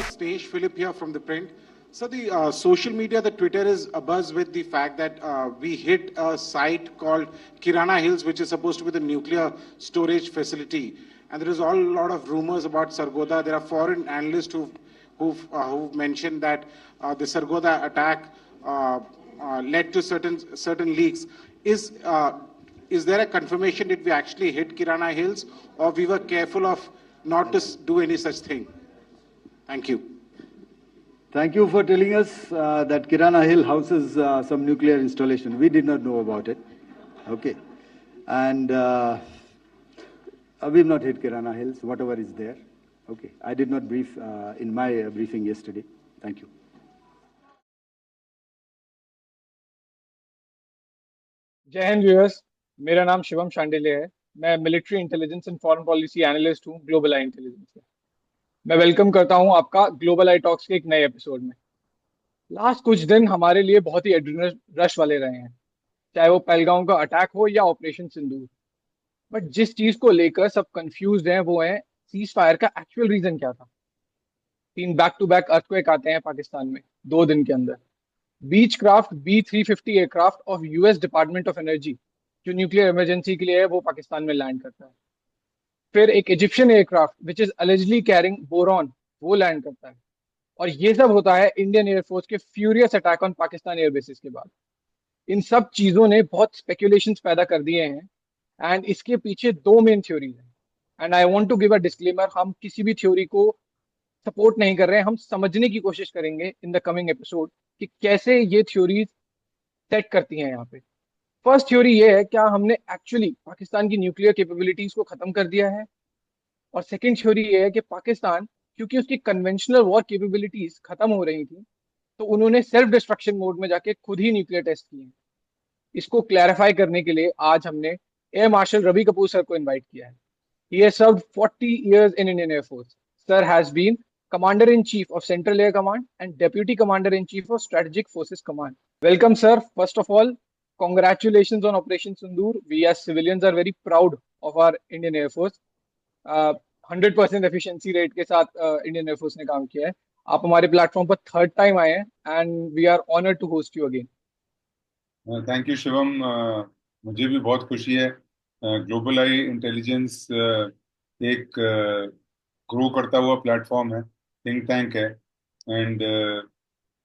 Stage Philip here from the print. So the social media, the Twitter is abuzz with the fact that we hit a site called Kirana Hills, which is supposed to be the nuclear storage facility. And there is a lot of rumors about Sargodha. There are foreign analysts who've mentioned that the Sargodha attack led to certain leaks. Is there a confirmation that we actually hit Kirana Hills, or we were careful of not to do any such thing? Thank you. Thank you for telling us that Kirana Hill houses some nuclear installation. We did not know about it. Okay. And we've not hit Kirana Hills, whatever is there. Okay. I did not brief in my briefing yesterday. Thank you. जय Hind viewers, मेरा नाम शिवम शांडिल्य है। मैं military intelligence and foreign policy analyst हूं global eye intelligence से। मैं welcome करता हूं आपका ग्लोबल आई टॉक्स के एक नए एपिसोड में। लास्ट कुछ दिन हमारे लिए बहुत ही एड्रेनल रश वाले रहे हैं, चाहे वो पहलगांव का अटैक हो या ऑपरेशन सिंदूर। बट जिस चीज को लेकर सब कंफ्यूज हैं वो है सीज फायर का एक्चुअल रीजन क्या था। 3 बैक टू बैक अर्थक्वेक आते हैं पाकिस्तान में 2 दिन के अंदर। Beechcraft B350 aircraft of US department of energy जो न्यूक्लियर इमरजेंसी के लिए है वो पाकिस्तान में लैंड करता है। फिर एक Egyptian aircraft which is allegedly carrying boron वो लैंड करता है। और ये सब होता है इंडियन एयरफोर्स के फ्यूरियस अटैक ऑन पाकिस्तान एयरबेसिस के बाद। इन सब चीजों ने बहुत स्पेकुलेशंस पैदा कर दिए हैं एंड इसके पीछे 2 मेन थ्योरीज हैं। And I want to give a disclaimer, हम किसी भी थ्योरी को सपोर्ट नहीं कर रहे हैं, हम समझने की कोशिश करेंगे इन द कमिंग एपिसोड कि कैसे ये थ्योरीज सेट करती हैं यहाँ पे। फर्स्ट थ्योरी ये है, क्या हमने एक्चुअली पाकिस्तान की न्यूक्लियर कैपेबिलिटीज को खत्म कर दिया है। और सेकंड थ्योरी ये है कि पाकिस्तान, क्योंकि उसकी कन्वेंशनल वॉर कैपेबिलिटीज खत्म हो रही थी, तो उन्होंने सेल्फ डिस्ट्रक्शन मोड में जाके खुद ही न्यूक्लियर टेस्ट किए हैं। इसको क्लैरिफाई करने के लिए आज हमने air marshal Ravi Kapoor sir को इन्वाइट किया है। He has served 40 years in Indian Air Force. Sir has been Commander-in-Chief of Central Air Command and Deputy Commander-in-Chief of Strategic Forces Command. Welcome, sir. First of all, congratulations on Operation Sindoor. We as civilians are very proud of our Indian Air Force. 100% efficiency rate के साथ Indian Air Force ने काम किया है। आप हमारे platform पर third time आए हैं and we are honored to host you again. Thank you Shivam. मुझे भी बहुत खुशी है। ग्लोबल आई इंटेलिजेंस एक ग्रो करता हुआ प्लेटफॉर्म है, थिंक टैंक है। एंड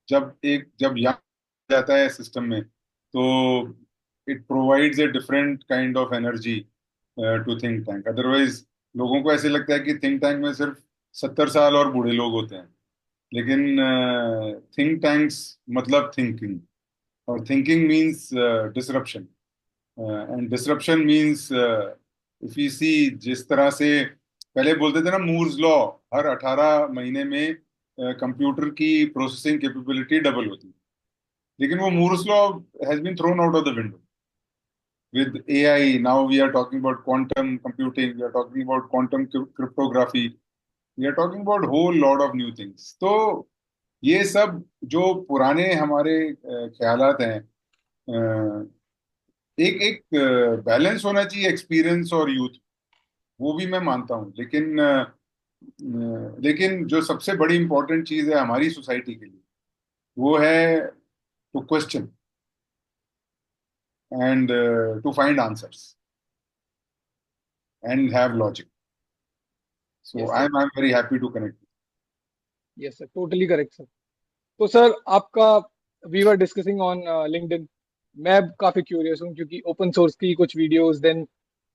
जब यहाँ जाता है सिस्टम में तो it provides a different kind of energy to think tank. Otherwise लोगों को ऐसे लगता है कि थिंक टैंक में सिर्फ 70 साल और बूढ़े लोग होते हैं, लेकिन थिंक टैंक्स मतलब थिंकिंग, और thinking means disruption, and disruption means if you see, जिस तरह से पहले बोलते थे ना मूर्स लॉ, हर 18 महीने में कंप्यूटर की प्रोसेसिंग कैपेबिलिटी डबल होती, लेकिन वो Moore's law has been thrown out of the window with AI. Now we are talking about quantum computing, we are talking about quantum cryptography, we are talking about whole lot of new things. तो ये सब जो पुराने हमारे ख्यालात हैं, एक एक बैलेंस होना चाहिए एक्सपीरियंस और यूथ, वो भी मैं मानता हूँ। लेकिन जो सबसे बड़ी इंपॉर्टेंट चीज है हमारी सोसाइटी के लिए वो है two question and to find answers and have logic. So yes, I'm very happy to connect. Yes sir, totally correct sir. तो सर आपका, we were discussing on LinkedIn. मैं काफी क्यूरियस हूँ क्योंकि ओपन सोर्स की कुछ videos, then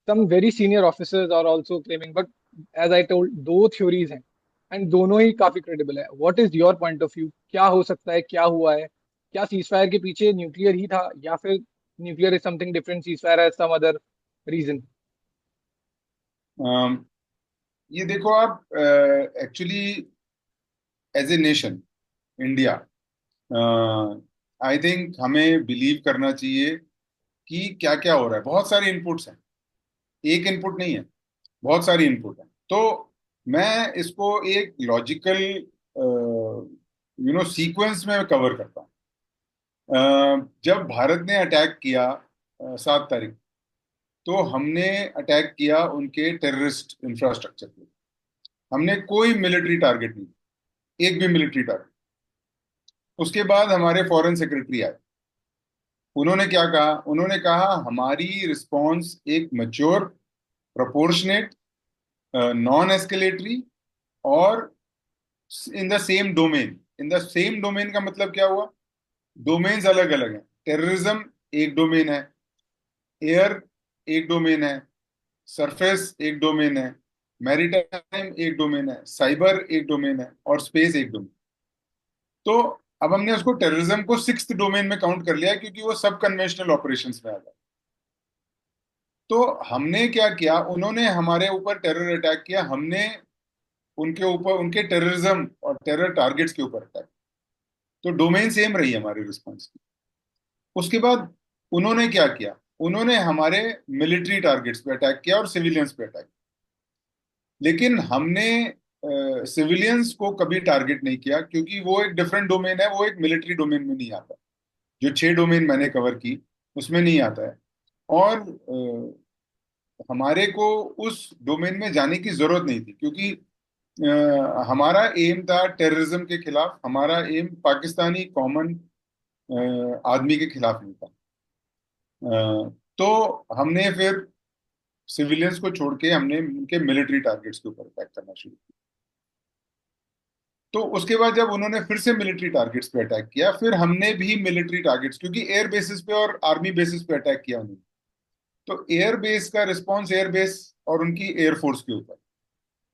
some very senior officers are also claiming, but as I told, 2 theories हैं and दोनों ही काफी क्रेडिबल है। What is your point of view? क्या हो सकता है, क्या हुआ है? क्या सीजफायर के पीछे न्यूक्लियर ही था या फिर nuclear is something different, ceasefire has some other reason? ये देखो आप, actually as a nation India, I think हमें बिलीव करना चाहिए कि क्या क्या हो रहा है। बहुत सारे इनपुट्स हैं, एक इनपुट नहीं है, बहुत सारी इनपुट है। तो मैं इसको एक लॉजिकल सीक्वेंस में कवर करता हूँ। जब भारत ने अटैक किया 7 तारीख, तो हमने अटैक किया उनके टेररिस्ट इंफ्रास्ट्रक्चर पे। हमने कोई मिलिट्री टारगेट नहीं, एक भी मिलिट्री टारगेट। उसके बाद हमारे फॉरेन सेक्रेटरी आए, उन्होंने क्या कहा, उन्होंने कहा हमारी रिस्पॉन्स एक मैच्योर, प्रोपोर्शनेट, नॉन एस्केलेटरी और in the same domain. In the same domain का मतलब क्या हुआ, डोमेन्स अलग अलग हैं। टेररिज्म एक डोमेन है, एयर एक डोमेन है, सरफेस एक डोमेन है, मैरीटाइम एक डोमेन है, साइबर एक डोमेन है और स्पेस एक डोमेन। तो अब हमने उसको टेररिज्म को सिक्स्थ डोमेन में काउंट कर लिया क्योंकि वो सब कन्वेंशनल ऑपरेशंस में आता है। तो हमने क्या किया, उन्होंने हमारे ऊपर टेरर अटैक किया, हमने उनके ऊपर, उनके टेररिज्म और टेरर टारगेट्स के ऊपर अटैक। तो डोमेन सेम रही हमारी रिस्पॉन्स की। उसके बाद उन्होंने क्या किया, उन्होंने हमारे मिलिट्री टारगेट्स पे अटैक किया और सिविलियंस पे अटैक। लेकिन हमने सिविलियंस को कभी टारगेट नहीं किया क्योंकि वो एक डिफरेंट डोमेन है, वो एक मिलिट्री डोमेन में नहीं आता। जो 6 डोमेन मैंने कवर की उसमें नहीं आता है। और हमारे को उस डोमेन में जाने की जरूरत नहीं थी क्योंकि हमारा एम था टेररिज्म के खिलाफ, हमारा एम पाकिस्तानी कॉमन आदमी के खिलाफ नहीं था। तो हमने फिर सिविलियंस को छोड़ के हमने उनके मिलिट्री टारगेट्स के ऊपर अटैक करना शुरू किया। तो उसके बाद जब उन्होंने फिर से मिलिट्री टारगेट्स पे अटैक किया, फिर हमने भी मिलिट्री टारगेट्स, क्योंकि एयर बेसिस पे और आर्मी बेसिस पे अटैक किया उन्होंने, तो एयर बेस का रिस्पॉन्स एयर बेस और उनकी एयरफोर्स के ऊपर,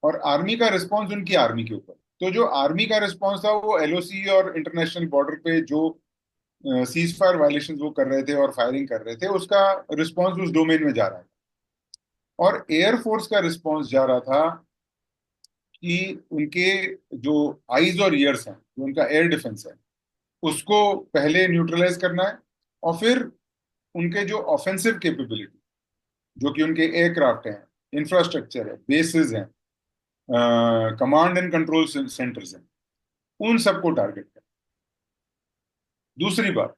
और आर्मी का रिस्पॉन्स उनकी आर्मी के ऊपर। तो जो आर्मी का रिस्पॉन्स था वो एलओसी और इंटरनेशनल बॉर्डर पे जो सीज फायर वायलेशन वो कर रहे थे और फायरिंग कर रहे थे, उसका रिस्पॉन्स उस डोमेन में जा रहा था। और एयरफोर्स का रिस्पॉन्स जा रहा था कि उनके जो आईज और ईयर्स हैं, जो उनका एयर डिफेंस है, उसको पहले न्यूट्रलाइज करना है, और फिर उनके जो ऑफेंसिव कैपेबिलिटी, जो कि उनके एयरक्राफ्ट हैं, इंफ्रास्ट्रक्चर है, बेसिस हैं, कमांड एंड कंट्रोल सेंटर्स हैं, उन सबको टारगेट कर। दूसरी बात,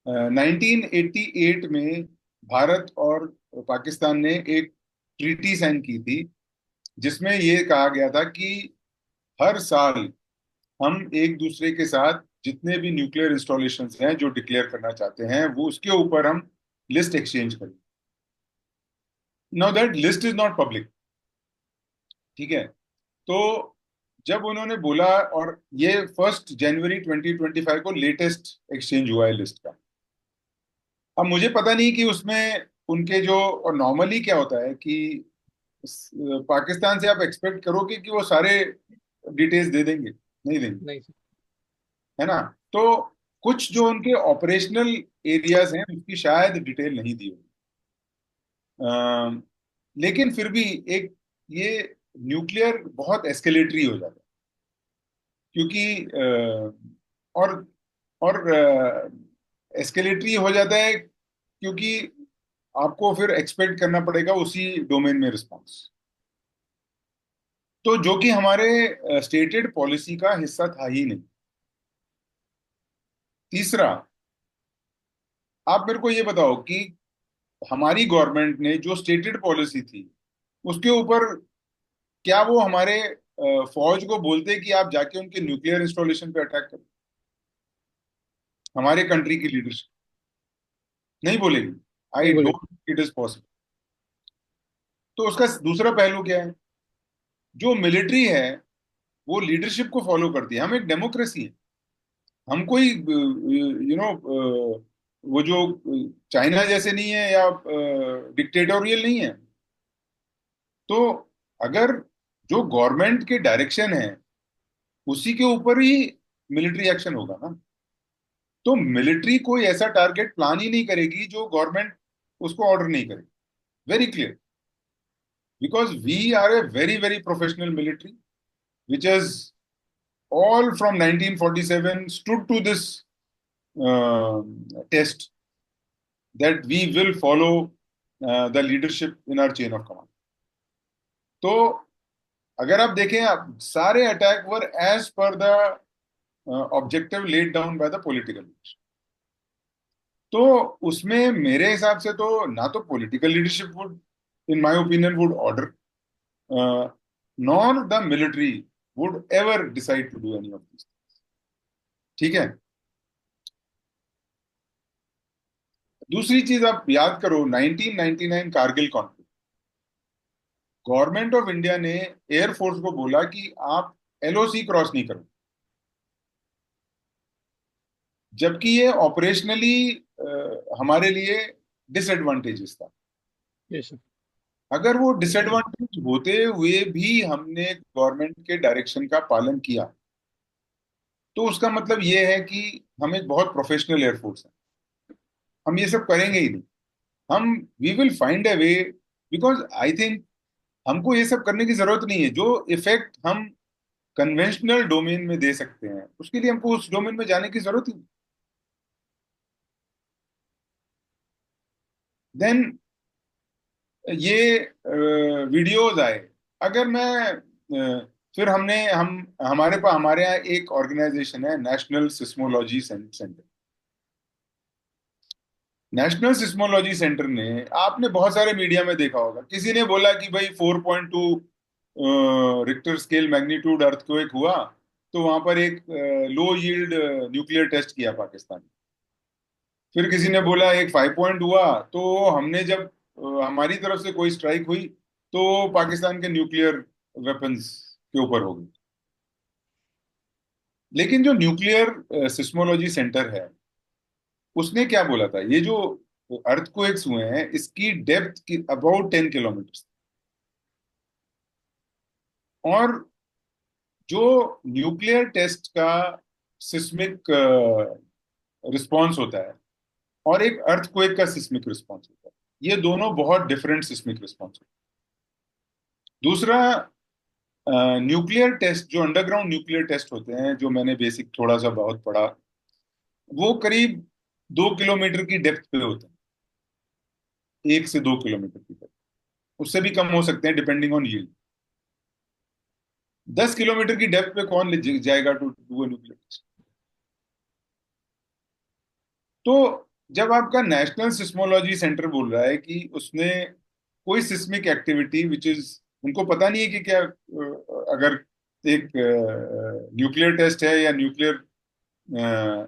1988 में भारत और पाकिस्तान ने एक ट्रीटी साइन की थी जिसमें ये कहा गया था कि हर साल हम एक दूसरे के साथ जितने भी न्यूक्लियर इंस्टॉलेशंस हैं जो डिक्लेयर करना चाहते हैं, वो उसके ऊपर हम लिस्ट एक्सचेंज करें। Now that list is not public, ठीक है। तो जब उन्होंने बोला, और ये 1 जनवरी 2025 को लेटेस्ट एक्सचेंज हुआ है लिस्ट का। अब मुझे पता नहीं कि उसमें उनके जो, और नॉर्मली क्या होता है कि पाकिस्तान से आप एक्सपेक्ट करोगे कि वो सारे डिटेल्स दे देंगे, नहीं देंगे, नहीं सर। है ना। तो कुछ जो उनके ऑपरेशनल एरियाज हैं उसकी शायद डिटेल नहीं दी होगी। लेकिन फिर भी एक ये न्यूक्लियर बहुत एस्केलेटरी हो जाता है क्योंकि और एस्केलेटरी हो जाता है क्योंकि आपको फिर एक्सपेक्ट करना पड़ेगा उसी डोमेन में रिस्पांस, तो जो कि हमारे स्टेटेड पॉलिसी का हिस्सा था ही नहीं। तीसरा, आप मेरे को ये बताओ कि हमारी गवर्नमेंट ने जो स्टेटेड पॉलिसी थी उसके ऊपर क्या वो हमारे फौज को बोलते कि आप जाके उनके न्यूक्लियर इंस्टॉलेशन पे अटैक करो? हमारे कंट्री की लीडरशिप नहीं बोलेगी, नहीं आई बोले। Don't it is possible. तो उसका दूसरा पहलू क्या है, जो मिलिट्री है वो लीडरशिप को फॉलो करती है। हम एक डेमोक्रेसी है, हम कोई वो जो चाइना जैसे नहीं है या डिक्टेटोरियल नहीं है। तो अगर जो गवर्नमेंट के डायरेक्शन है उसी के ऊपर ही मिलिट्री एक्शन होगा ना। तो मिलिट्री कोई ऐसा टारगेट प्लान ही नहीं करेगी जो गवर्नमेंट उसको ऑर्डर नहीं करेगी। Very clear, because we are a very very professional military which is all from 1947 stood to this test that we will follow the leadership in our chain of command. तो अगर आप देखें, आप सारे attack were as per the objective laid down by the political leadership. तो उसमें मेरे हिसाब से तो ना तो political leadership would, in my opinion, would order, nor the military would ever decide to do any of these things. ठीक है। दूसरी चीज आप याद करो, 1999 Kargil conflict, government of India ने एयरफोर्स को बोला कि आप एलओसी क्रॉस नहीं करो, जबकि ये ऑपरेशनली हमारे लिए डिसएडवांटेजेस था। Yes sir. अगर वो डिसएडवांटेज होते हुए भी हमने गवर्नमेंट के डायरेक्शन का पालन किया, तो उसका मतलब ये है कि हम एक बहुत प्रोफेशनल एयरफोर्स है, हम ये सब करेंगे ही नहीं। हम we will find a way, because I think हमको ये सब करने की जरूरत नहीं है। जो इफेक्ट हम कन्वेंशनल डोमेन में दे सकते हैं, उसके लिए हमको उस डोमेन में जाने की जरूरत ही नहीं। देन ये वीडियोज आए, अगर मैं फिर हमारे यहाँ एक ऑर्गेनाइजेशन है, national seismology centre. National seismology centre ने, आपने बहुत सारे मीडिया में देखा होगा, किसी ने बोला कि भाई 4.2 रिक्टर स्केल मैग्नीट्यूड अर्थक्वेक हुआ, तो वहां पर एक लो यील्ड न्यूक्लियर टेस्ट किया पाकिस्तान ने। फिर किसी ने बोला एक 5 पॉइंट हुआ, तो हमने जब हमारी तरफ से कोई स्ट्राइक हुई तो पाकिस्तान के न्यूक्लियर वेपन्स के ऊपर हो गई। लेकिन जो न्यूक्लियर सिस्मोलॉजी सेंटर है, उसने क्या बोला था, ये जो अर्थक्वेक्स हुए हैं इसकी डेप्थ की अबाउट 10 किलोमीटर, और जो न्यूक्लियर टेस्ट का सिस्मिक रिस्पॉन्स होता है और एक अर्थक्वेक का सिस्मिक रिस्पॉन्स होता है, ये दोनों बहुत डिफरेंट सिस्मिक रिस्पॉन्स होते हैं। दूसरा, न्यूक्लियर टेस्ट, जो अंडरग्राउंड न्यूक्लियर टेस्ट होते हैं, जो मैंने बेसिक थोड़ा सा बहुत पढ़ा, वो करीब 2 किलोमीटर की डेप्थ पे होते हैं, 1 से 2 किलोमीटर की डेप्थ, उससे भी कम हो सकते हैं डिपेंडिंग ऑन यील्ड। 10 किलोमीटर की डेप्थ पे कौन जाएगा टू डू न्यूक्लियर टेस्ट? तो जब आपका नेशनल सिस्मोलॉजी सेंटर बोल रहा है कि उसने कोई सिस्मिक एक्टिविटी विच इज, उनको पता नहीं है कि क्या अगर एक न्यूक्लियर टेस्ट है या न्यूक्लियर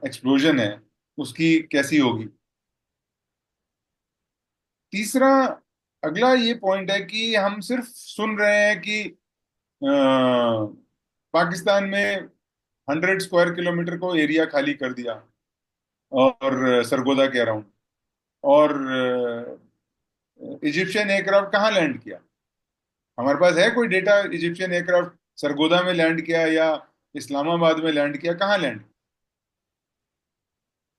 एक्सप्लोजन है, उसकी कैसी होगी। तीसरा, अगला ये पॉइंट है कि हम सिर्फ सुन रहे हैं कि पाकिस्तान में 100 स्क्वायर किलोमीटर को एरिया खाली कर दिया और सरगोदा के अराउंड, और इजिप्शियन एयरक्राफ्ट कहाँ लैंड किया? हमारे पास है कोई डेटा इजिप्शियन एयरक्राफ्ट सरगोदा में लैंड किया या इस्लामाबाद में लैंड किया? कहाँ लैंड?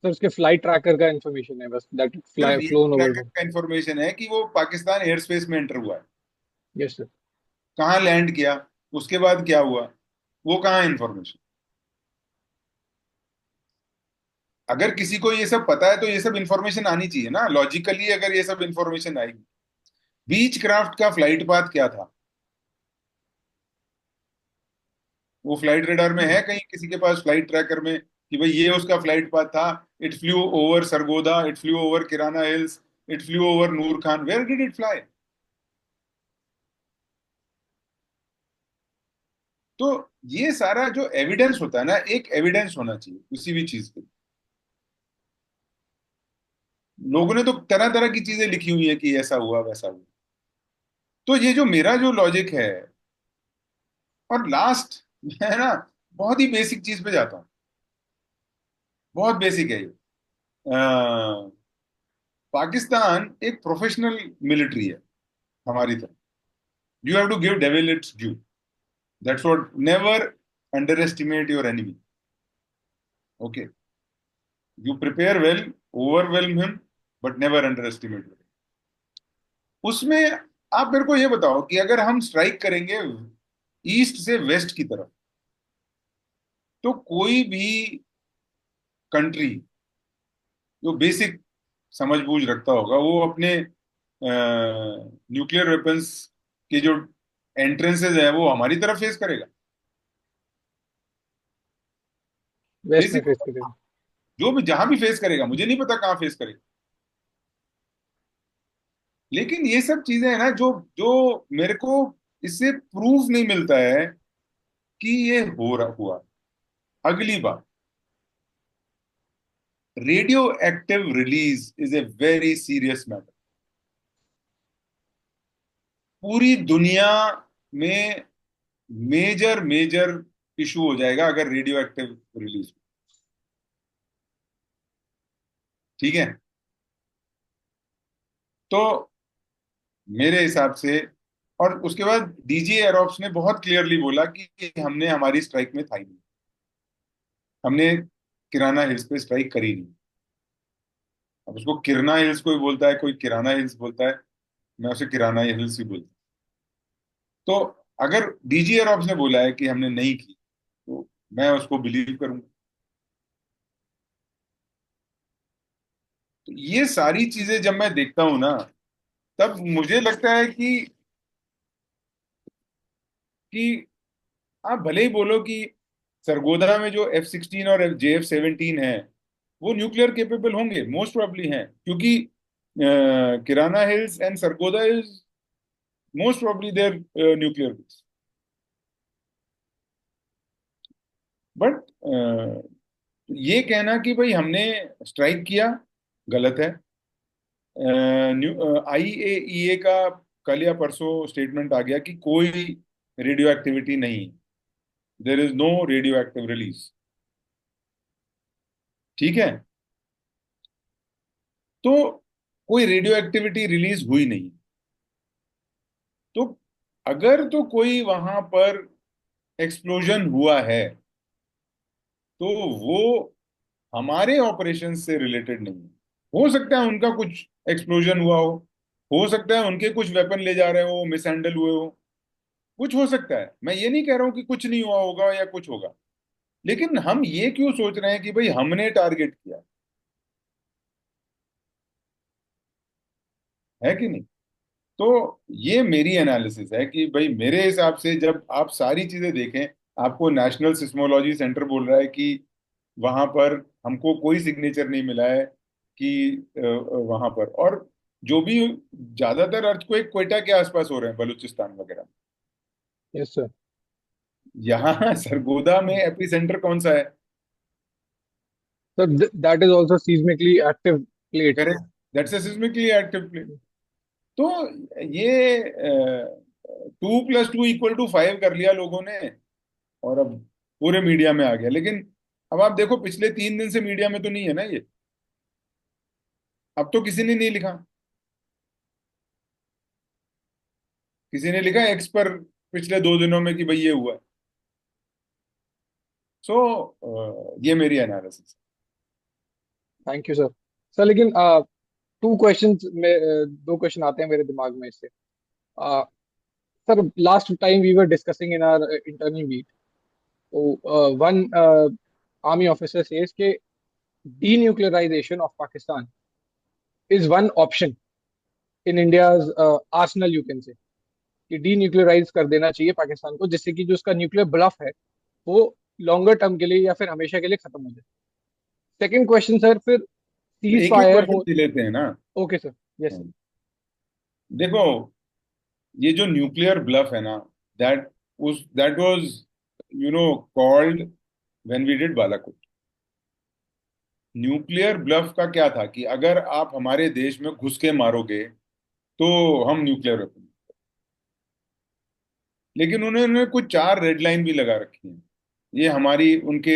सर उसके फ्लाइट ट्रैकर का इंफॉर्मेशन है बस, दैट सिर्फ फ्लाई ये फ्लोन ओवर। ट्रैकर का इंफॉर्मेशन है कि वो पाकिस्तान एयर स्पेस में एंटर हुआ है, यस सर। कहाँ लैंड किया, उसके बाद क्या हुआ, वो कहाँ इंफॉर्मेशन? अगर किसी को ये सब पता है तो ये सब इंफॉर्मेशन आनी चाहिए ना, लॉजिकली अगर ये सब इंफॉर्मेशन आएगी। बीच क्राफ्ट का फ्लाइट पाथ क्या था? वो फ्लाइट रेडार में है कहीं किसी के पास, फ्लाइट ट्रैकर में, कि भाई ये उसका फ्लाइट पाथ था, it flew over Sargodha, it flew over Kirana Hills, it flew over Noor Khan, where did it fly? तो ये सारा जो एविडेंस होता है ना, एक एविडेंस होना चाहिए किसी भी चीज के। लोगों ने तो तरह तरह की चीजें लिखी हुई है कि ऐसा हुआ वैसा हुआ। तो ये जो मेरा जो लॉजिक है, और लास्ट, मैं ना बहुत ही बेसिक चीज पे जाता हूँ, बहुत बेसिक है ये। पाकिस्तान एक प्रोफेशनल मिलिट्री है हमारी तरह। You have to give devil its due, that's what, never underestimate your enemy. Okay, you prepare well, overwhelm him, but never underestimate. उसमें आप मेरे को ये बताओ कि अगर हम स्ट्राइक करेंगे ईस्ट से वेस्ट की तरफ, तो कोई भी कंट्री जो बेसिक समझ बूझ रखता होगा, वो अपने न्यूक्लियर वेपन्स के जो एंट्रेंसेज है वो हमारी तरफ फेस करेगा। वेस्ट में बेसिक, फेस करेगा। जो भी जहां भी फेस करेगा, मुझे नहीं पता कहाँ फेस करेगा। लेकिन ये सब चीजें है ना, जो जो मेरे को इससे प्रूफ नहीं मिलता है कि ये हो रहा हुआ। अगली बात, radio active release is a very serious matter. पूरी दुनिया में मेजर मेजर इशू हो जाएगा अगर रेडियो एक्टिव रिलीज। ठीक है, तो मेरे हिसाब से, और उसके बाद डीजी एरोप्स ने बहुत क्लियरली बोला कि हमने हमारी स्ट्राइक में था ही नहीं, हमने किराना हिल्स पे स्ट्राइक करी नहीं। अब उसको किरना हिल्स कोई बोलता है, कोई किराना हिल्स बोलता है, मैं उसे किराना हिल्स ही बोलता हूं। तो अगर डीजी एरोप्स ने बोला है कि हमने नहीं की, तो मैं उसको बिलीव करूंगा। तो ये सारी चीजें जब मैं देखता हूं ना, तब मुझे लगता है कि आप भले ही बोलो कि सरगोधा में जो F-16 और JF-17 है वो न्यूक्लियर केपेबल होंगे, मोस्ट प्रोबेबली हैं, क्योंकि Kirana hills and Sargodha is most probably there nuclear base. But ये कहना कि भाई हमने स्ट्राइक किया, गलत है। IAEA का कल या परसों स्टेटमेंट आ गया कि कोई रेडियो एक्टिविटी नहीं, there is no radioactive release. ठीक है, तो कोई रेडियो एक्टिविटी रिलीज हुई नहीं। तो अगर तो कोई वहां पर एक्सप्लोजन हुआ है, तो वो हमारे ऑपरेशन से रिलेटेड नहीं है। हो सकता है उनका कुछ एक्सप्लोजन हुआ हो सकता है उनके कुछ वेपन ले जा रहे हो, मिसहैंडल हुए हो, कुछ हो सकता है। मैं ये नहीं कह रहा हूं कि कुछ नहीं हुआ होगा या कुछ होगा, लेकिन हम ये क्यों सोच रहे हैं कि भाई हमने टारगेट किया है कि नहीं। तो ये मेरी एनालिसिस है कि भाई मेरे हिसाब से जब आप सारी चीजें देखें, आपको नेशनल सिस्मोलॉजी सेंटर बोल रहा है कि वहां पर हमको कोई सिग्नेचर नहीं मिला है कि वहां पर, और जो भी ज्यादातर अर्थक्वेक क्वेटा के आसपास हो रहे हैं, बलूचिस्तान वगैरह में। Yes sir. यहाँ सरगोदा में एपी सेंटर कौन सा है? Sir that is also seismically active plate. Correct, that's a seismically active place. तो ये 2+2=5 कर लिया लोगों ने, और अब पूरे मीडिया में आ गया। लेकिन अब आप देखो, पिछले 3 दिन से मीडिया में तो नहीं है ना ये। अब तो किसी ने नहीं लिखा, किसी ने लिखा एक्स पर पिछले 2 दिनों में कि भाई ये हुआ। सो ये मेरी analysis thank you sir. Sir लेकिन टू क्वेश्चंस में दो क्वेश्चन आते हैं मेरे दिमाग में इससे। Sir last time we were discussing in our internal meet, तो वन आर्मी ऑफिसर सेज के denuclearization of Pakistan is one option in India's arsenal, you can say, कि डीन्यूक्लियराइज कर देना चाहिए पाकिस्तान को, जिससे कि जो उसका न्यूक्लियर ब्लफ है वो लॉन्गर टर्म के लिए या फिर हमेशा के लिए खत्म हो जाए। सेकंड क्वेश्चन सर, फिर है। सीज एक एक फायर क्वेश्चन हो। ले लेते हैं ना। Okay sir. Yes sir. देखो, ये जो न्यूक्लियर ब्लफ है ना, that was called when we did Balakot. Nuclear bluff का क्या था कि अगर आप हमारे देश में घुस के मारोगे तो हम न्यूक्लियर वेपन। लेकिन उन्होंने कुछ 4 रेड लाइन भी लगा रखी हैं। ये हमारी उनके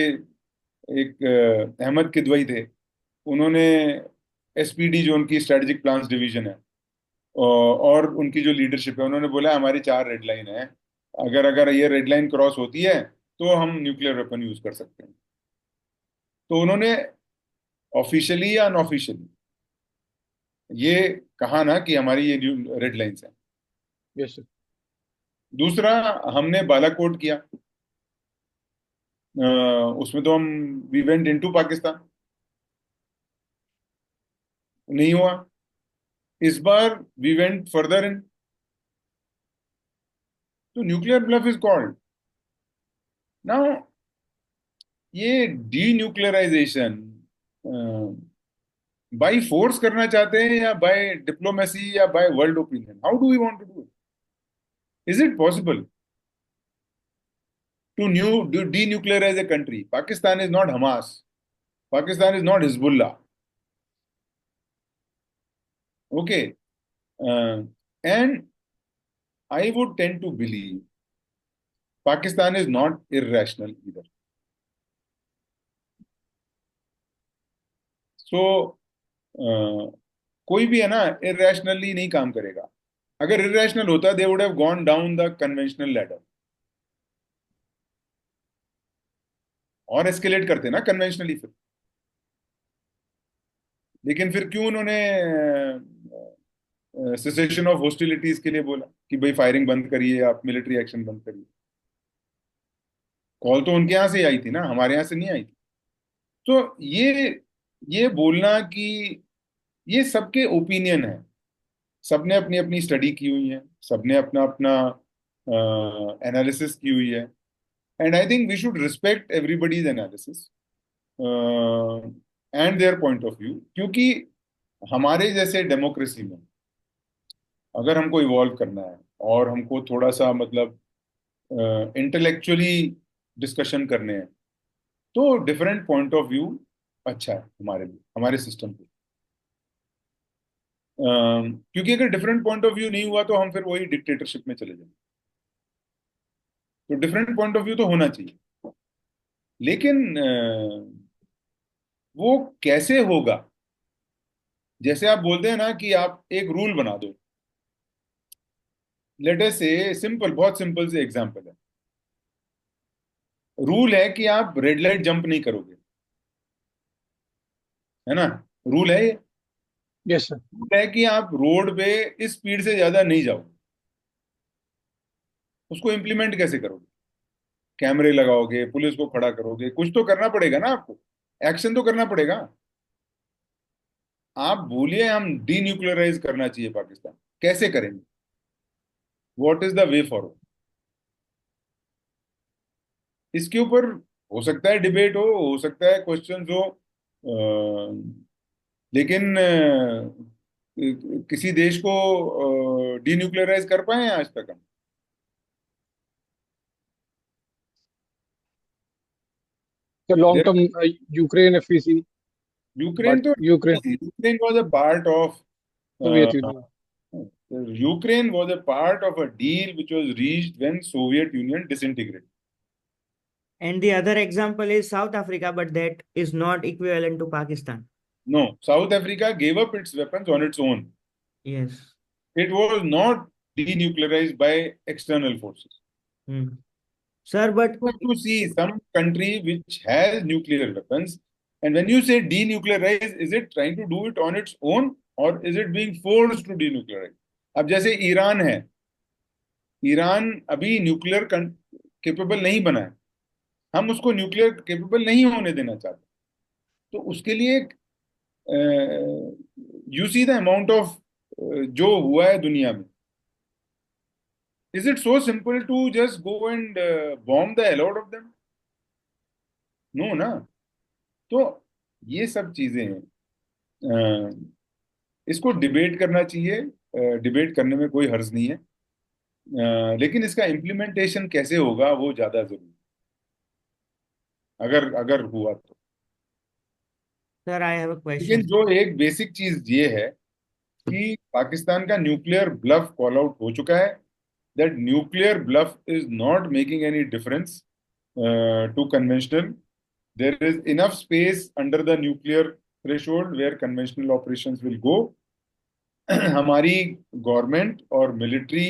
एक अहमद किदवई थे, उन्होंने SPD जो उनकी स्ट्रेटेजिक प्लान्स डिवीजन है, और उनकी जो लीडरशिप है, उन्होंने बोला हमारी 4 रेड लाइन है, अगर अगर ये रेड लाइन क्रॉस होती है तो हम न्यूक्लियर वेपन यूज कर सकते हैं। तो उन्होंने ऑफिशियली या अनऑफिशियली ये कहा ना कि हमारी ये रेड लाइन्स हैं। Yes sir. दूसरा, हमने बालाकोट किया, उसमें तो हम वी वेंट इनटू पाकिस्तान, नहीं हुआ। इस बार वी वेंट फर्दर इन। तो nuclear bluff is called now. ये डीन्यूक्लियराइजेशन बाय फोर्स करना चाहते हैं या बाय डिप्लोमेसी या by world opinion? How do we want to do it? Is it possible to denuclearize a country. Pakistan is not Hamas. Pakistan is not Hezbollah. Okay. And I would tend to believe Pakistan is not irrational either. So, कोई भी है ना irrationally नहीं काम करेगा. अगर irrational होता, they would have gone down the conventional ladder. और escalate करते ना conventionally फिर. लेकिन फिर क्यों उन्होंने सेसेशन ऑफ हॉस्टिलिटीज के लिए बोला कि भाई फायरिंग बंद करिए, आप मिलिट्री एक्शन बंद करिए? कॉल तो उनके यहां से आई थी ना, हमारे यहां से नहीं आई थी. तो ये बोलना कि ये सबके ओपिनियन है, सबने अपनी अपनी स्टडी की हुई है, सबने अपना अपना एनालिसिस की हुई है. And I think we should respect everybody's analysis and their point of view. क्योंकि हमारे जैसे डेमोक्रेसी में अगर हमको इवॉल्व करना है और हमको थोड़ा सा मतलब इंटेलेक्चुअली डिस्कशन करने हैं, तो डिफरेंट पॉइंट ऑफ व्यू अच्छा है हमारे लिए, हमारे सिस्टम पे. क्योंकि अगर डिफरेंट पॉइंट ऑफ व्यू नहीं हुआ तो हम फिर वही डिक्टेटरशिप में चले जाएंगे. तो डिफरेंट पॉइंट ऑफ व्यू तो होना चाहिए, लेकिन वो कैसे होगा? जैसे आप बोलते हैं ना कि आप एक रूल बना दो. लेट अस से सिंपल, बहुत सिंपल से एग्जांपल है. रूल है कि आप रेड लाइट जंप नहीं करोगे, है ना? रूल है ये. Yes sir. रूल है कि आप रोड पे इस स्पीड से ज्यादा नहीं जाओगे. उसको इम्प्लीमेंट कैसे करोगे? कैमरे लगाओगे, पुलिस को खड़ा करोगे, कुछ तो करना पड़ेगा ना आपको, एक्शन तो करना पड़ेगा. आप बोलिए हम डीन्यूक्लियराइज करना चाहिए पाकिस्तान, कैसे करेंगे? What is the way forward? इसके ऊपर हो सकता है डिबेट हो सकता है क्वेश्चंस हो, लेकिन किसी देश को डीन्यूक्लियराइज कर पाए हैं आज तक हम? Sir long term Ukraine if we see, Ukraine but तो Ukraine Ukraine was a part of Soviet union. Ukraine was a part of a deal which was reached when Soviet Union disintegrated. And the other example is South Africa, but that is not equivalent to Pakistan. No, South Africa gave up its weapons on its own. Yes. It was not denuclearized by external forces. Sir, but You see some country which has nuclear weapons, and when you say denuclearize, is it trying to do it on its own or is it being forced to denuclearize? अब जैसे Iran है, Iran अभी nuclear capable नहीं बना है, हम उसको nuclear capable नहीं होने देना चाहते. तो उसके लिए you see the amount of जो हुआ है दुनिया में. Is it so simple to just go and bomb the hell out of them? No, ना. तो ये सब चीजें हैं, इसको डिबेट करना चाहिए, डिबेट करने में कोई हर्ज नहीं है, लेकिन इसका इम्प्लीमेंटेशन कैसे होगा वो ज्यादा जरूरी, अगर हुआ तो. sir, I have a लेकिन question. जो एक बेसिक चीज ये है कि पाकिस्तान का न्यूक्लियर ब्लफ कॉल आउट हो चुका है. That nuclear bluff is not making any difference to conventional. There is enough space under the nuclear threshold where conventional operations will go. हमारी गवर्नमेंट और मिलिट्री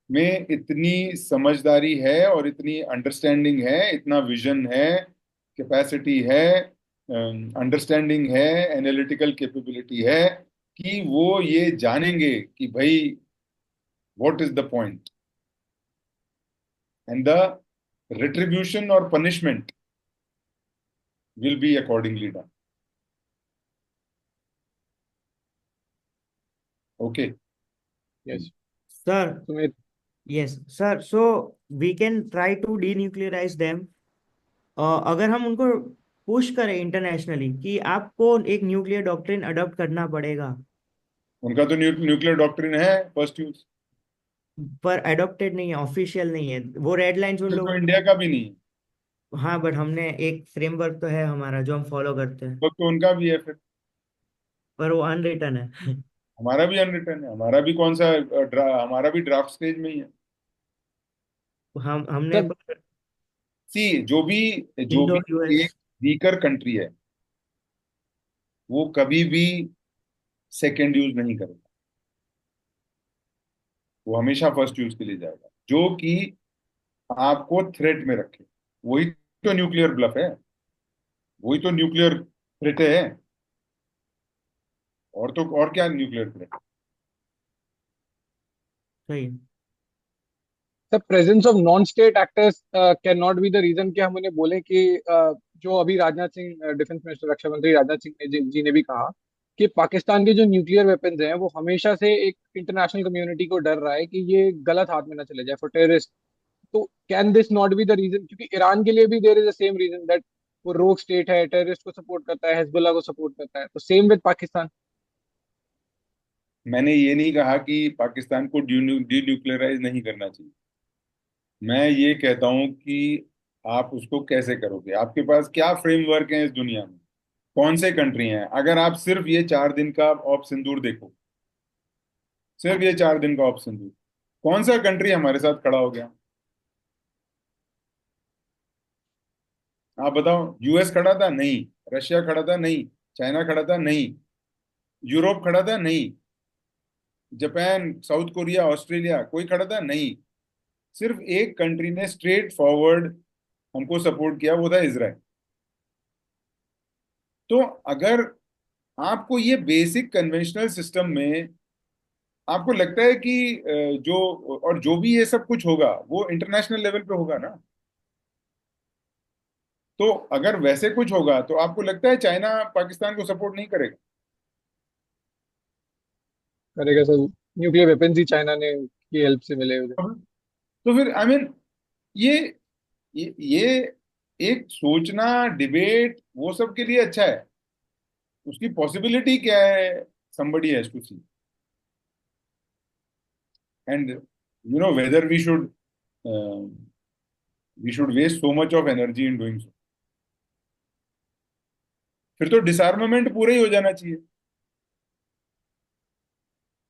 में इतनी समझदारी है और इतनी अंडरस्टैंडिंग है, इतना विजन है, कैपेसिटी है, अंडरस्टैंडिंग है, एनालिटिकल कैपेबिलिटी है कि वो ये जानेंगे कि भाई what is the point, and the retribution or punishment will be accordingly done. Okay. Yes. Sir, Sumit. yes, sir. So we can try to denuclearize them. अगर हम उनको पुश करें इंटरनेशनली कि आपको एक न्यूक्लियर डॉक्ट्रिन अडॉप्ट करना पड़ेगा. उनका तो न्यूक्लियर डॉक्ट्रिन है फर्स्ट यूज. पर अडॉप्टेड नहीं है, ऑफिशियल नहीं है, वो रेड लाइंस उन तो लोगों। इंडिया का भी नहीं है। हाँ, बट हमने एक फ्रेमवर्क तो है हमारा जो हम फॉलो करते हैं, तो उनका भी है फिर। पर वो अनरिटन है। हमारा भी अनरिटन है, हमारा भी कौन सा हमारा भी ड्राफ्ट स्टेज में ही है। हम हमने सर सी जो इंडो भी यूएस। एक वीकर कंट्री है वो कभी भी सेकेंड यूज नहीं करेगा, वो हमेशा फर्स्ट यूज के लिए जाएगा, जो कि आपको थ्रेट में रखे। वही तो न्यूक्लियर ब्लफ है, वही तो न्यूक्लियर थ्रेट है। और तो और क्या न्यूक्लियर थ्रेट। सही है। The presence of non state actors cannot be the reason कि हम उन्हें बोले कि जो अभी राजनाथ सिंह डिफेंस मिनिस्टर रक्षा मंत्री राजनाथ सिंह जी ने भी कहा कि पाकिस्तान के जो न्यूक्लियर वेपन्स हैं वो हमेशा से एक इंटरनेशनल कम्युनिटी को डर रहा है कि ये गलत हाथ में ना चले जाए फॉर टेररिस्ट। तो can this not be the reason, क्योंकि ईरान के लिए भी there is the same reason that वो रोग स्टेट है, टेररिस्ट को सपोर्ट करता है, हिजबुल्लाह को सपोर्ट करता है, तो सेम विद पाकिस्तान। मैंने ये नहीं कहा कि पाकिस्तान को डीन्यूक्लियराइज नहीं करना चाहिए। मैं ये कहता हूं कि आप उसको कैसे करोगे, आपके पास क्या फ्रेमवर्क है इस दुनिया में, कौन से कंट्री हैं। अगर आप सिर्फ ये 4 दिन का ऑप सिंदूर देखो, सिर्फ ये 4 दिन का ऑप सिंदूर, कौन सा कंट्री हमारे साथ खड़ा हो गया? आप बताओ। यूएस खड़ा था? नहीं। रशिया खड़ा था? नहीं। चाइना खड़ा था? नहीं। यूरोप खड़ा था? नहीं। जापान, साउथ कोरिया, ऑस्ट्रेलिया, कोई खड़ा था? नहीं। सिर्फ एक कंट्री ने स्ट्रेट फॉरवर्ड हमको सपोर्ट किया, वो था इसराइल। तो अगर आपको ये बेसिक कन्वेंशनल सिस्टम में आपको लगता है कि जो और जो भी ये सब कुछ होगा वो इंटरनेशनल लेवल पे होगा ना, तो अगर वैसे कुछ होगा तो आपको लगता है चाइना पाकिस्तान को सपोर्ट नहीं करेगा? करेगा सर, न्यूक्लियर वेपन्स ही चाइना ने की हेल्प से मिले उधर। तो फिर आई मीन ये ये एक सोचना, डिबेट वो सब के लिए अच्छा है। उसकी पॉसिबिलिटी क्या है, somebody has to see, and whether uh, we should waste so much of energy in doing so। फिर तो डिसआर्मामेंट पूरा ही हो जाना चाहिए।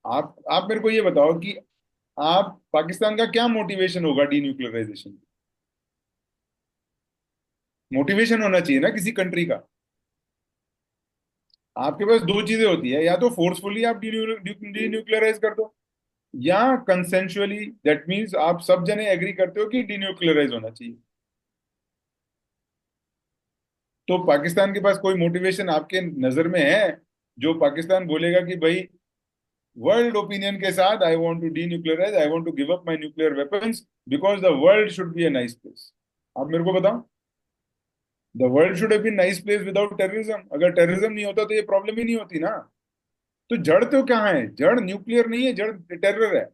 आप मेरे को ये बताओ कि आप पाकिस्तान का क्या मोटिवेशन होगा डीन्यूक्लियराइजेशन? मोटिवेशन होना चाहिए ना किसी कंट्री का। आपके पास दो चीजें होती है, या तो फोर्सफुली आप डीन्यूक्लियराइज कर दो, या कंसेंशुअली, दैट मीन्स आप सब जने एग्री करते हो कि डीन्यूक्लियराइज होना चाहिए। तो पाकिस्तान के पास कोई मोटिवेशन आपके नजर में है जो पाकिस्तान बोलेगा कि भाई वर्ल्ड ओपिनियन के साथ I want to denuclearize, I want to give up my nuclear weapons because the world should be a nice place? आप मेरे को बताओ। The world should have been nice place without terrorism. अगर terrorism नहीं होता तो ये प्रॉब्लम ही नहीं होती ना। तो जड़ तो कहाँ है? जड़ न्यूक्लियर नहीं है, जड़ टेरर है।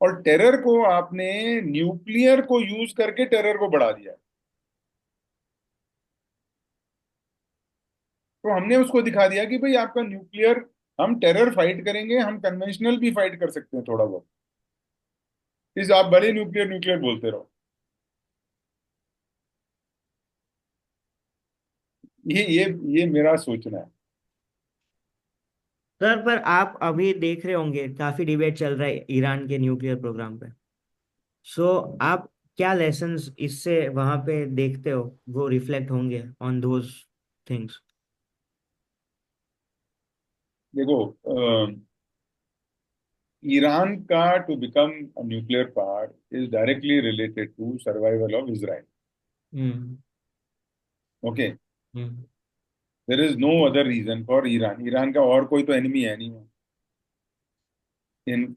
और टेरर को आपने न्यूक्लियर को यूज करके टेरर को बढ़ा दिया। तो हमने उसको दिखा दिया कि भाई आपका न्यूक्लियर, हम टेरर फाइट करेंगे, हम कन्वेंशनल भी फाइट कर सकते हैं थोड़ा बहुत। इस आप भले न्यूक्लियर न्यूक्लियर बोलते रहो। ये मेरा सोचना है। सर, पर आप अभी देख रहे होंगे काफी डिबेट चल रहा है ईरान के न्यूक्लियर प्रोग्राम पे। सो आप क्या लेसन्स इससे वहां पे देखते हो, वो रिफ्लेक्ट होंगे ऑन दोज थिंग्स? देखो, ईरान का to become nuclear power is directly related to survival of Israel. Hmm. Okay. Hmm. There is no other reason for Iran. Iran का और कोई तो एनिमी है नहीं।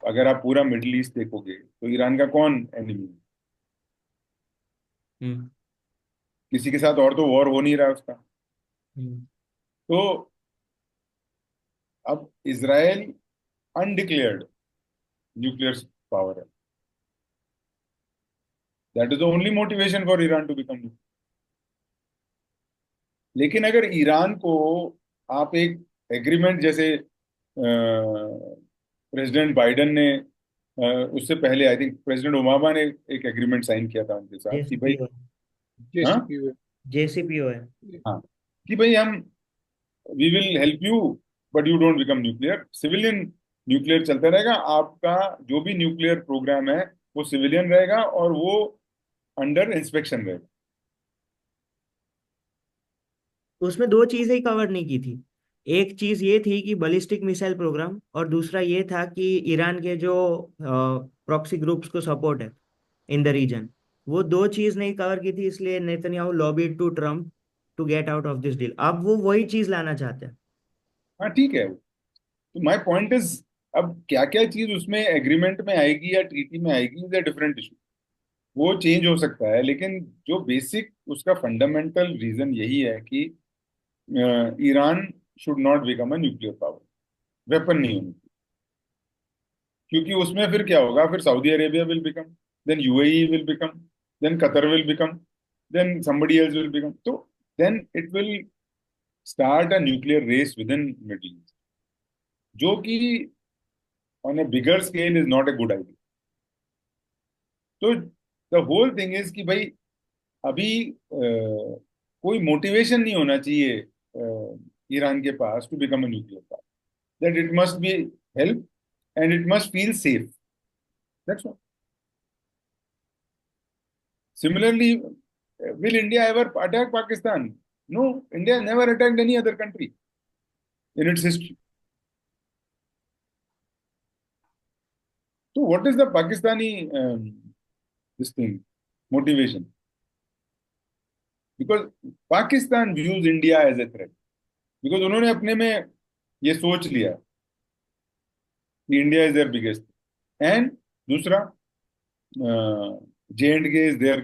अगर आप पूरा मिडिल ईस्ट देखोगे तो ईरान का कौन एनिमी है? हम्म। किसी के साथ और तो वॉर हो नहीं रहा है उसका। हम्म। तो अब इसराइल अनडिक्लेयर्ड न्यूक्लियर पावर है। That is the only motivation for Iran to become. लेकिन अगर ईरान को आप एक एग्रीमेंट जैसे प्रेसिडेंट बाइडेन ने उससे पहले आई थिंक प्रेसिडेंट ओबामा ने एक एग्रीमेंट साइन किया था उनके साथ कि भाई, जेसीपीओ हाँ JCPOA। जेसीपीओ है। हाँ, कि भाई हम we will help you but you don't become nuclear, civilian nuclear चलता रहेगा, आपका जो भी न्यूक्लियर प्रोग्राम है वो सिविलियन रहेगा और वो अंडर इंस्पेक्शन रहेगा। उसमें दो चीजें ही कवर नहीं की थी। एक चीज ये थी कि बैलिस्टिक मिसाइल प्रोग्राम, और दूसरा ये था कि ईरान के जो प्रॉक्सी ग्रुप्स को सपोर्ट है इन द रीजन, वो दो चीज नहीं कवर की थी, इसलिए Netanyahu lobbied to Trump to get out of this deal. अब वो वही चीज लाना चाहते हैं। हाँ ठीक है, तो माय पॉइंट इज, अब क्या क्या चीज उसमें एग्रीमेंट में आएगी या ट्रीटी में आएगी इज अ डिफरेंट इशू, वो चेंज हो सकता है, लेकिन जो बेसिक उसका फंडामेंटल रीजन यही है कि Iran should not become a nuclear power, weapon नहीं होनी चाहिए। क्योंकि उसमें फिर क्या होगा, फिर Saudi Arabia will become, then UAE will become, then Qatar will become, then somebody else will become, तो then it will start a nuclear race within Middle East, जो कि on a bigger scale is not a good idea. तो the whole thing is कि भाई अभी कोई motivation नहीं होना चाहिए ईरान के पास to become a nuclear power, that it must be help and it must feel safe, that's all. Similarly, will India ever attack Pakistan? No, India never attacked any other country in its history. So what is the Pakistani this thing motivation? Because Pakistan views India as a threat. Because उन्होंने अपने में ये सोच लिया कि India is there biggest, and दूसरा J&K is there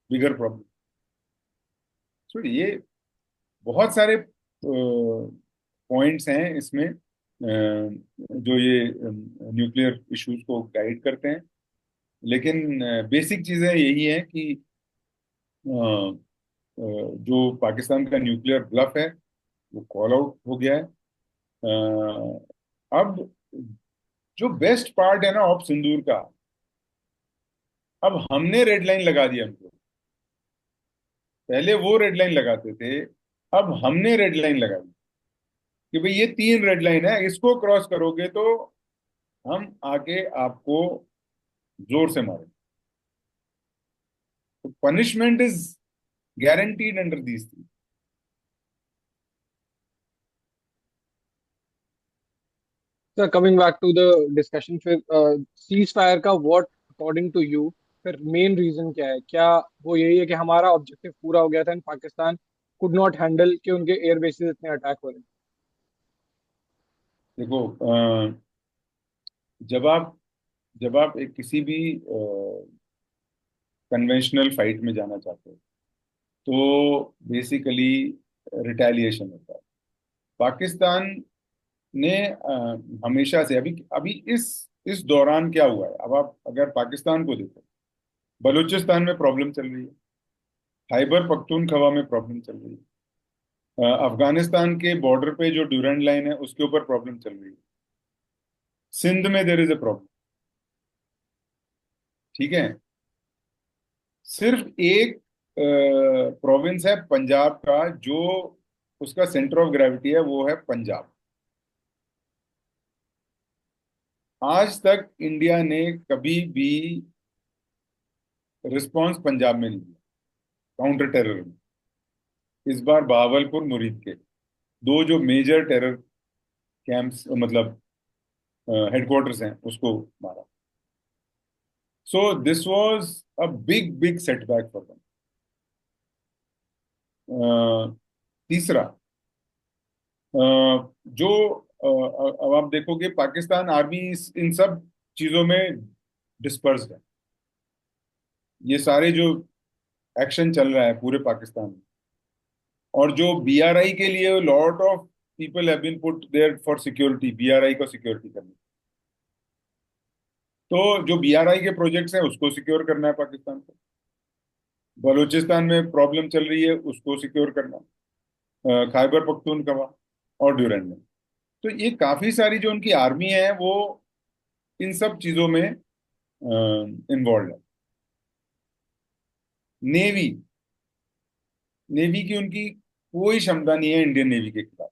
bigger problem. So ये बहुत सारे पॉइंट्स हैं इसमें जो ये न्यूक्लियर इश्यूज को गाइड करते हैं, लेकिन बेसिक चीजें यही हैं कि जो पाकिस्तान का न्यूक्लियर ब्लफ है वो कॉल आउट हो गया है। अब जो बेस्ट पार्ट है ना ऑफ सिंदूर का, अब हमने रेड लाइन लगा दिया उनको, पहले वो रेड लाइन लगाते थे, अब हमने रेड लाइन लगा दी कि भाई ये 3 रेड लाइन है, इसको क्रॉस करोगे तो हम आके आपको जोर से मारेंगे। तो punishment is guaranteed under these thing. Sir, coming back to the discussion, फिर सीज फायर का व्हाट अकॉर्डिंग टू यू फिर मेन रीजन क्या है? क्या वो यही है कि हमारा ऑब्जेक्टिव पूरा हो गया था and Pakistan could not handle कि उनके एयर बेसिस इतने अटैक हो रहे हैं? देखो, जब आप एक किसी भी कन्वेंशनल फाइट में जाना चाहते हो तो बेसिकली रिटेलिएशन होता है। पाकिस्तान ने हमेशा से, अभी अभी इस दौरान क्या हुआ है, अब आप अगर पाकिस्तान को देखो, बलूचिस्तान में प्रॉब्लम चल रही है, खैबर पख्तूनख्वा में प्रॉब्लम चल रही है, अफगानिस्तान के बॉर्डर पे जो ड्यूरेंट लाइन है उसके ऊपर प्रॉब्लम चल रही है, सिंध में देयर इज ए प्रॉब्लम। ठीक है, सिर्फ एक प्रोविंस है पंजाब का जो उसका सेंटर ऑफ ग्रेविटी है, वो है पंजाब। आज तक इंडिया ने कभी भी रिस्पांस पंजाब में नहीं दिया काउंटर टेरर में। इस बार बहावलपुर मुरीद के दो जो मेजर टेरर कैंप्स मतलब हेडक्वार्टर्स हैं उसको मारा। So this was a big big setback for them. तीसरा, जो अब आप देखोगे पाकिस्तान आर्मी इन सब चीजों में डिस्पर्स्ड है। ये सारे जो एक्शन चल रहा है पूरे पाकिस्तान में, और जो बीआरआई के लिए lot of people have been put there for security, BRI को सिक्योरिटी करने, तो जो बीआरआई के प्रोजेक्ट्स हैं उसको सिक्योर करना है पाकिस्तान को। बलूचिस्तान में प्रॉब्लम चल रही है उसको सिक्योर करना, खैबर पख्तूनख्वा और ड्यूरेंट में। तो ये काफी सारी जो उनकी आर्मी है वो इन सब चीजों में इन्वॉल्व है। नेवी नेवी की उनकी कोई क्षमता नहीं है इंडियन नेवी के खिलाफ।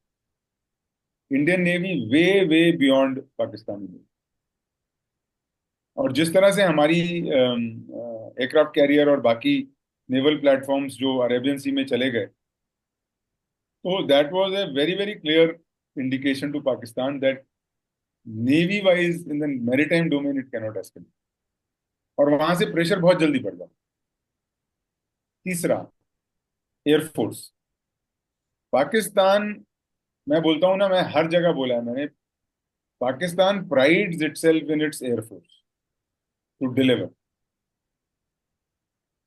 Indian navy way way beyond Pakistani navy. और जिस तरह से हमारी एयरक्राफ्ट कैरियर और बाकी नेवल प्लेटफॉर्म्स जो अरेबियन सी में चले गए, तो that was a very very clear indication to Pakistan that navy wise in the maritime domain it cannot escalate, और वहां से प्रेशर बहुत जल्दी बढ़ जाता। तीसरा, एयरफोर्स। पाकिस्तान, मैं बोलता हूं ना, मैं हर जगह बोला है मैंने, Pakistan prides itself in its air force to deliver.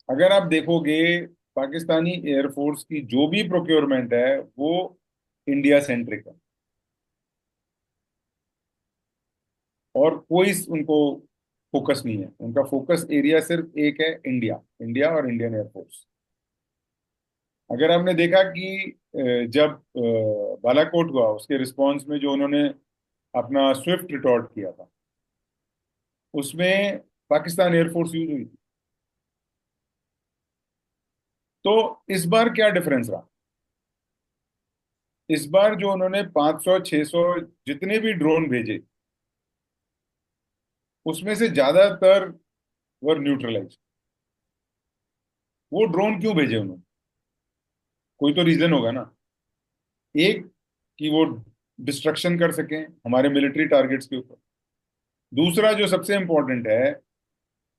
अगर आप देखोगे पाकिस्तानी एयरफोर्स की जो भी प्रोक्योरमेंट है वो इंडिया सेंट्रिक है, और कोई उनको फोकस नहीं है। उनका फोकस एरिया सिर्फ एक है, इंडिया, इंडिया और इंडियन एयरफोर्स। अगर आपने देखा कि जब बालाकोट हुआ, उसके रिस्पॉन्स में जो उन्होंने अपना स्विफ्ट रिटॉर्ट किया था, उसमें पाकिस्तान एयरफोर्स यूज हुई थी। तो इस बार क्या डिफरेंस रहा? इस बार जो उन्होंने 500 600 जितने भी ड्रोन भेजे, उसमें से ज्यादातर वर न्यूट्रलाइज। वो ड्रोन क्यों भेजे उन्होंने? कोई तो रीजन होगा ना। एक, कि वो डिस्ट्रक्शन कर सकें हमारे मिलिट्री टारगेट्स के ऊपर। दूसरा जो सबसे इंपॉर्टेंट है,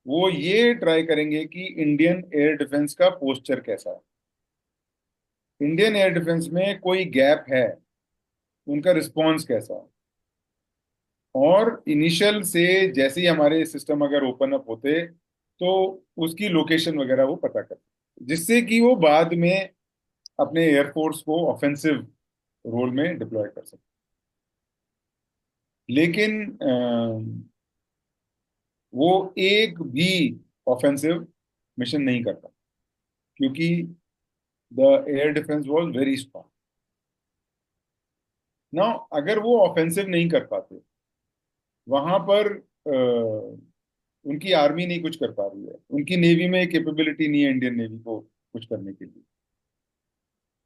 वो ये ट्राई करेंगे कि इंडियन एयर डिफेंस का पोस्चर कैसा है, इंडियन एयर डिफेंस में कोई गैप है, उनका रिस्पॉन्स कैसा है। और इनिशियल से जैसे ही हमारे सिस्टम अगर ओपन अप होते, तो उसकी लोकेशन वगैरह वो पता करते, जिससे कि वो बाद में अपने एयरफोर्स को ऑफेंसिव रोल में डिप्लॉय कर सकते। लेकिन वो एक भी ऑफेंसिव मिशन नहीं करता, क्योंकि the air defence was very strong. ना, अगर वो ऑफेंसिव नहीं कर पाते, वहां पर उनकी आर्मी नहीं कुछ कर पा रही है, उनकी नेवी में कैपेबिलिटी नहीं है इंडियन नेवी को कुछ करने के लिए,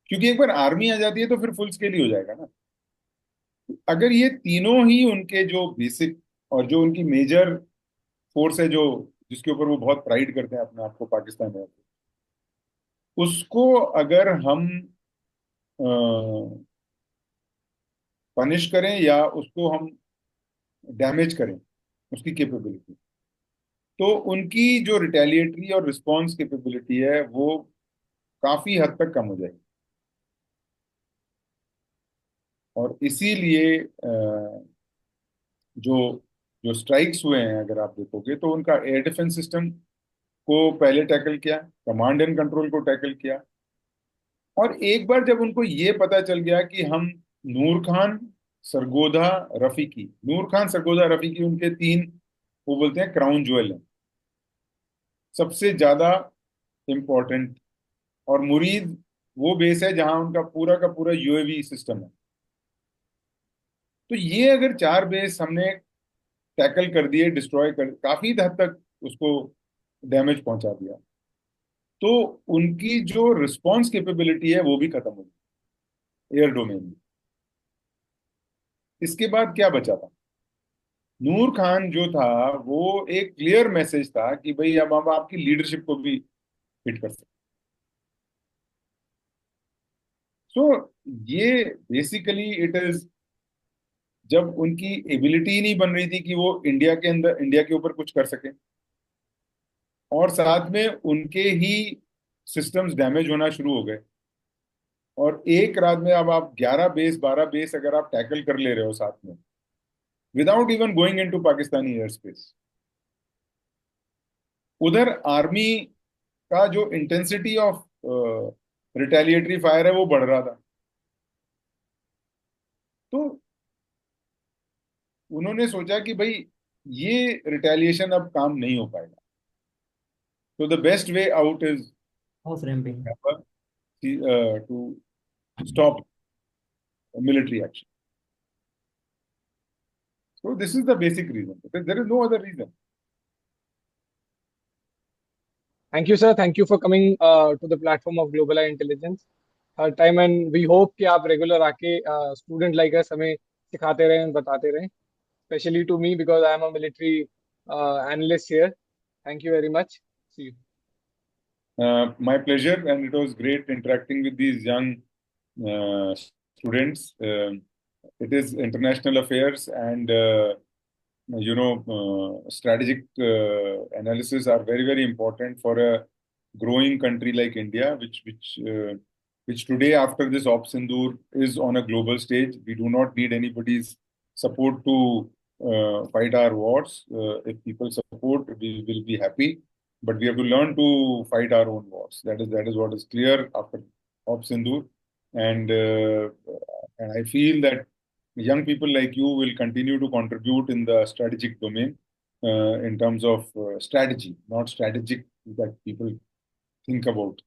क्योंकि एक बार आर्मी आ जाती है तो फिर फुल स्केल ही हो जाएगा ना। अगर ये तीनों ही उनके जो बेसिक और जो उनकी मेजर फोर्स है, जो जिसके ऊपर वो बहुत प्राइड करते हैं अपने आप को, पाकिस्तान है, उसको अगर हम पनिश करें या उसको हम डैमेज करें, उसकी कैपेबिलिटी, तो उनकी जो रिटेलिएटरी और रिस्पॉन्स कैपेबिलिटी है वो काफी हद तक कम हो जाएगी। और इसीलिए जो जो स्ट्राइक्स हुए हैं, अगर आप देखोगे, तो उनका एयर डिफेंस सिस्टम को पहले टैकल किया, कमांड एंड कंट्रोल को टैकल किया। और एक बार जब उनको ये पता चल गया कि हम नूर खान, सरगोधा, रफीकी, नूर खान, सरगोधा, रफीकी, उनके तीन, वो बोलते हैं क्राउन ज्वेल हैं, सबसे ज्यादा इंपॉर्टेंट। और मुरीद वो बेस है जहां उनका पूरा का पूरा यूएवी सिस्टम है। तो ये अगर चार बेस हमने टैकल कर दिए, डिस्ट्रॉय कर, काफी हद तक उसको डैमेज पहुंचा दिया, तो उनकी जो रिस्पॉन्स कैपेबिलिटी है वो भी खत्म हो गई एयर डोमेन में। इसके बाद क्या बचा था? नूर खान जो था, वो एक क्लियर मैसेज था कि भाई अब हम आपकी लीडरशिप को भी हिट कर सकते। सो ये बेसिकली इट इज, जब उनकी एबिलिटी नहीं बन रही थी कि वो इंडिया के अंदर, इंडिया के ऊपर कुछ कर सके, और साथ में उनके ही सिस्टम्स डैमेज होना शुरू हो गए, और एक रात में अब आप 11 बेस 12 बेस अगर आप टैकल कर ले रहे हो साथ में, without even going into Pakistani air space, उधर आर्मी का जो इंटेंसिटी ऑफ रिटेलिएटरी फायर है वो बढ़ रहा था। तो उन्होंने सोचा कि भाई ये रिटेलिएशन अब काम नहीं हो पाएगा, तो the best way out is off ramping. To stop military action. So this is the basic reason. There is no other reason. Thank you sir, thank you for coming to the platform of global eye intelligence हर time, and we hope कि आप regular आके student like us हमें सिखाते रहें, बताते रहें, specially to me because I am a military analyst here. Thank you very much. See you. My pleasure, and it was great interacting with these young students. It is international affairs, and strategic analysis are very, very important for a growing country like India, which today, after this Op Sindoor, is on a global stage. We do not need anybody's support to fight our wars. If people support, we will be happy. But we have to learn to fight our own wars. That is what is clear after Op Sindoor, and I feel that young people like you will continue to contribute in the strategic domain in terms of strategy, not strategic that people think about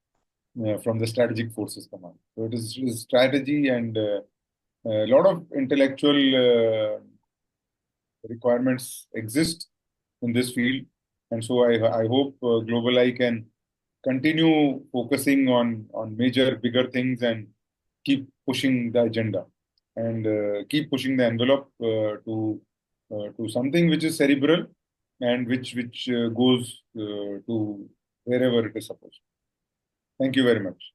from the strategic forces command. So it is strategy, and a lot of intellectual requirements exist in this field. And so I hope Global Eye can continue focusing on major, bigger things and keep pushing the agenda and keep pushing the envelope to something which is cerebral and which goes to wherever it is supposed. Thank you very much.